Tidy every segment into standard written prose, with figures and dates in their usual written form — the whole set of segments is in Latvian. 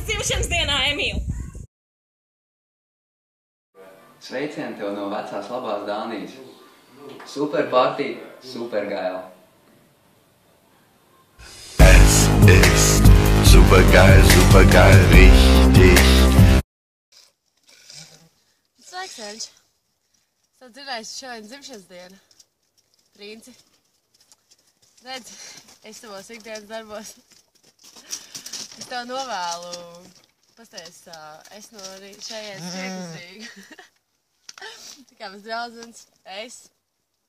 dzimšanas dienā, Emīl! Sveicieni tev no vecās labās Dānijas. Super partī, super gaila. Es ist supergeil, supergeil, richtig. Sveiks, Eļģi. Es dzirdēju, šodien dzimšanas diena. Princi. Redz, es tavos ikdienas darbos. Es tev novēlu. Pasties, es no šajienes priekasīgi. Tā kā mēs draudzenes, es,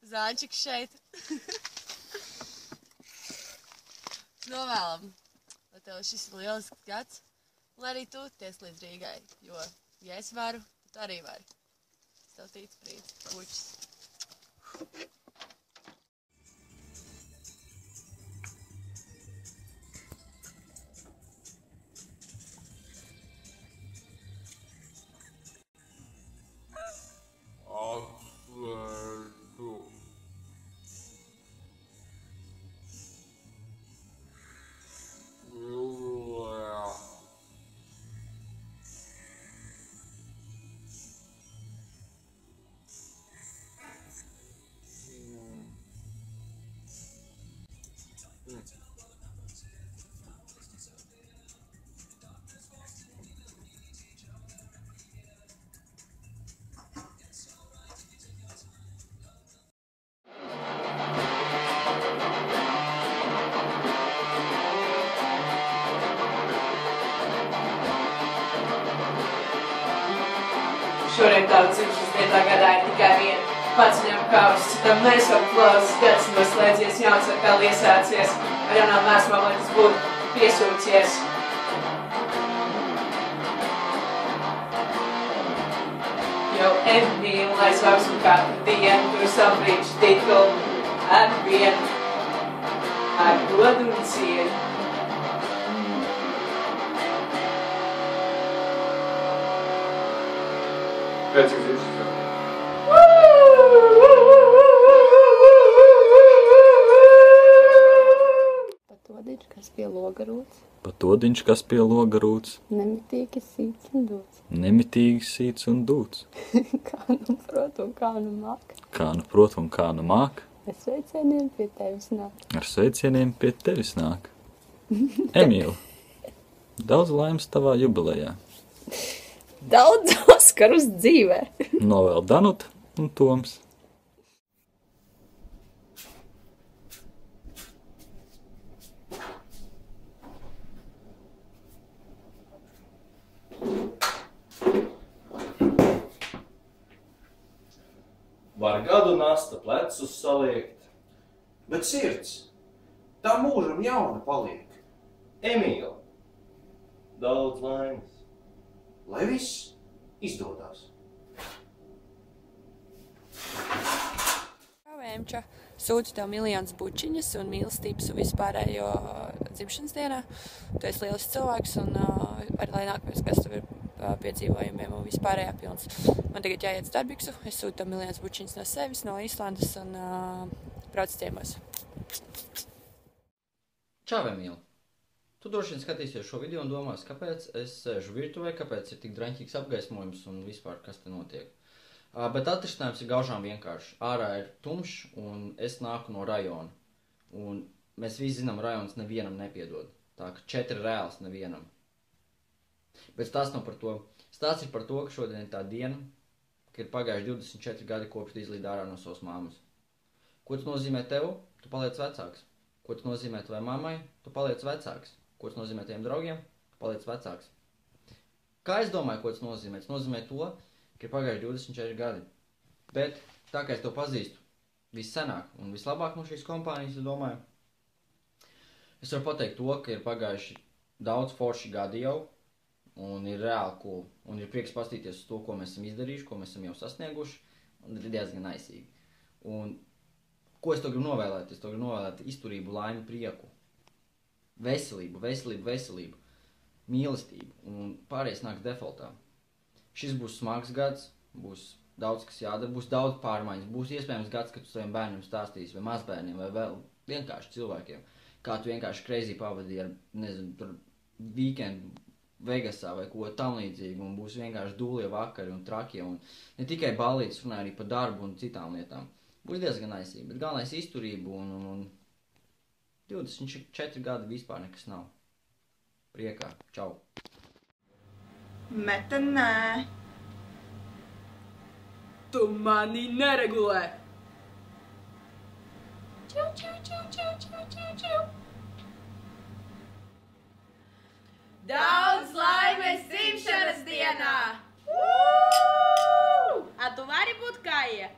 Zāņčiks šeit. Novēlam, lai tev šis ir lielisks gads, un lai arī tu ties līdz Rīgai, jo, ja es varu, tad tu arī vari. Es tev ticu, Princi, puķis. Šoreiz tavu dzimšanas dietā gadā ir tikai viena. Pats viņam kāvis, citam nesot plāzes, gads noslēdzies, jauns atkal iesācies. Ar jaunām vēsmām, lai tas būtu piesūcies. Jau Emīl, lai svāks un katru dienu, tur savu brīdžu titulu, ar vienu, ar godu un cieņu. Pēc cik dzimšanas? Patodiņš, kas pie loga rūts. Patodiņš, kas pie loga rūts. Nemitīgi sīts un dūts. Nemitīgi sīts un dūts. Kā nu prot un kā nu māk. Kā nu prot un kā nu māk. Ar sveicieniem pie tevis nāk. Ar sveicieniem pie tevis nāk. Emīl, daudz laimes tavā jubilejā. Daudz Oskarus dzīvē. Novēl Danuta un Toms. Var gadu nasta plecus saliekt, Bet sirds, tā mūžam jauna paliek. Emīl, daudz laimes. Lai viss izdodās. Emča, sūtu tev miljonus bučiņas un mīlestības un vispārējo dzimšanas dienā. Tu esi lielisks cilvēks un arī lai nākamais, kas tev ir piedzīvojumiem un vispārējā pilns. Man tagad jāiet uz darbiksu, es sūtu tev miljonus bučiņas no sevis, no Īslandes un brauc ciemos. Čau, Emīl! Tu droši vien skatīsies šo video un domās, kāpēc es sēžu virtuvē, kāpēc ir tik draņķīgs apgaismojums un vispār, kas te notiek. Bet atrisinājums ir gaužām vienkārši. Ārā ir tumšs un es nāku no rajona. Un mēs visi zinām, rajons nevienam nepiedod. Tā ka 4 reāls nevienam. Bet stāsts nav par to. Stāsts ir par to, ka šodien ir tā diena, ka ir pagājuši 24 gadi kopš izlīd ārā no savas māmas. Ko tas nozīmē tev? Tu paliec vecāks. Ko tas nozīmē tavai mammai? Tu paliec vecāks. Ko tas nozīmē tiem draugiem? Tu paliec vecāks. Kā es domāju, ko tas nozīmē? Tas nozīmē to, ka ir pagājuši 24 gadi. Bet tā kā es to pazīstu vissenāk un vislabāk no šīs kompānijas, es domāju, es varu pateikt to, ka ir pagājuši daudz forši gadi jau un ir reāli cool. Un ir prieks pastīties uz to, ko mēs esam izdarījuši, ko mēs esam jau sasnieguši, un ir diezgan aizsīgi. Un ko es to gribu novēlēt? Es to gribu novēlēt izturību, laimi, prieku, veselību, mīlestību un pārējais nāks defaultā. Šis būs smags gads, būs daudz, kas jādara, būs daudz pārmaiņas, būs iespējams gads, kad tu saviem bērniem stāstīsi, vai mazbērniem, vai vēl vienkārši cilvēkiem, kā tu vienkārši crazy pavadīji ar, nezinu, tur weekendu Vegasā vai ko tam līdzīgi, un būs vienkārši dūlie vakari un trakie, un ne tikai ballītes, runāja arī par darbu un citām lietām. Būs diezgan aizsīgi, bet galvenais izturību un 24 gadi vispār nekas nav. Priekā, čau! Meta, nē. Tu mani neregulē. Čau, čau, čau, čau, čau, čau, čau. Daudz laimes dzimšanas dienā! A tu vari būt kāja?